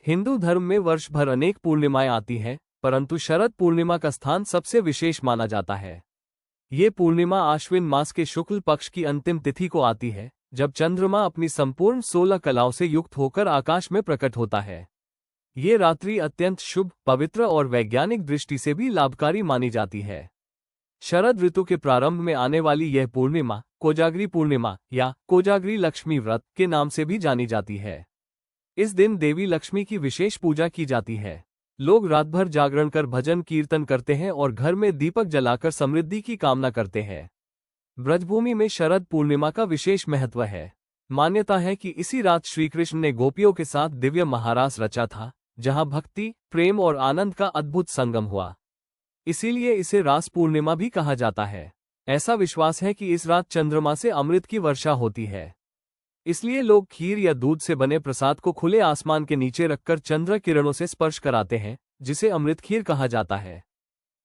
हिंदू धर्म में वर्ष भर अनेक पूर्णिमाएं आती हैं, परंतु शरद पूर्णिमा का स्थान सबसे विशेष माना जाता है। ये पूर्णिमा आश्विन मास के शुक्ल पक्ष की अंतिम तिथि को आती है, जब चंद्रमा अपनी संपूर्ण 16 कलाओं से युक्त होकर आकाश में प्रकट होता है। ये रात्रि अत्यंत शुभ, पवित्र और वैज्ञानिक दृष्टि से भी लाभकारी मानी जाती है। शरद ऋतु के प्रारंभ में आने वाली यह पूर्णिमा कोजागरी पूर्णिमा या कोजागरी लक्ष्मी व्रत के नाम से भी जानी जाती है। इस दिन देवी लक्ष्मी की विशेष पूजा की जाती है। लोग रात भर जागरण कर भजन कीर्तन करते हैं और घर में दीपक जलाकर समृद्धि की कामना करते हैं। ब्रजभूमि में शरद पूर्णिमा का विशेष महत्व है। मान्यता है कि इसी रात श्रीकृष्ण ने गोपियों के साथ दिव्य महारास रचा था, जहां भक्ति, प्रेम और आनंद का अद्भुत संगम हुआ। इसीलिए इसे रास पूर्णिमा भी कहा जाता है। ऐसा विश्वास है कि इस रात चंद्रमा से अमृत की वर्षा होती है। इसलिए लोग खीर या दूध से बने प्रसाद को खुले आसमान के नीचे रखकर चंद्र किरणों से स्पर्श कराते हैं, जिसे अमृत खीर कहा जाता है।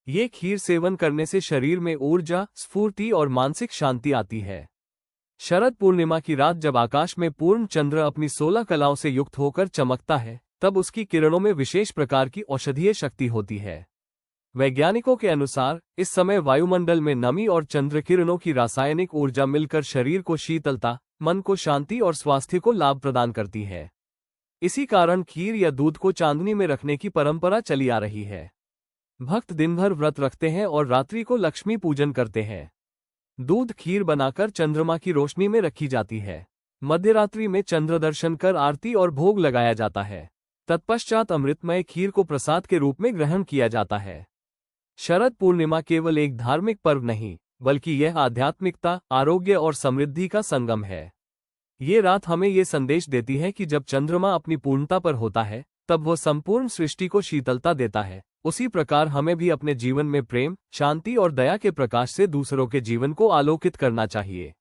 ये खीर सेवन करने से शरीर में ऊर्जा, स्फूर्ति और मानसिक शांति आती है। शरद पूर्णिमा की रात जब आकाश में पूर्ण चंद्र अपनी 16 कलाओं से युक्त होकर चमकता है, तब उसकी किरणों में विशेष प्रकार की औषधीय शक्ति होती है। वैज्ञानिकों के अनुसार इस समय वायुमंडल में नमी और चंद्र किरणों की रासायनिक ऊर्जा मिलकर शरीर को शीतलता, मन को शांति और स्वास्थ्य को लाभ प्रदान करती है। इसी कारण खीर या दूध को चांदनी में रखने की परंपरा चली आ रही है। भक्त दिन भर व्रत रखते हैं और रात्रि को लक्ष्मी पूजन करते हैं। दूध खीर बनाकर चंद्रमा की रोशनी में रखी जाती है। मध्यरात्रि में चंद्र दर्शन कर आरती और भोग लगाया जाता है। तत्पश्चात अमृतमय खीर को प्रसाद के रूप में ग्रहण किया जाता है। शरद पूर्णिमा केवल एक धार्मिक पर्व नहीं, बल्कि यह आध्यात्मिकता, आरोग्य और समृद्धि का संगम है। ये रात हमें ये संदेश देती है कि जब चंद्रमा अपनी पूर्णता पर होता है, तब वह संपूर्ण सृष्टि को शीतलता देता है। उसी प्रकार हमें भी अपने जीवन में प्रेम, शांति और दया के प्रकाश से दूसरों के जीवन को आलोकित करना चाहिए।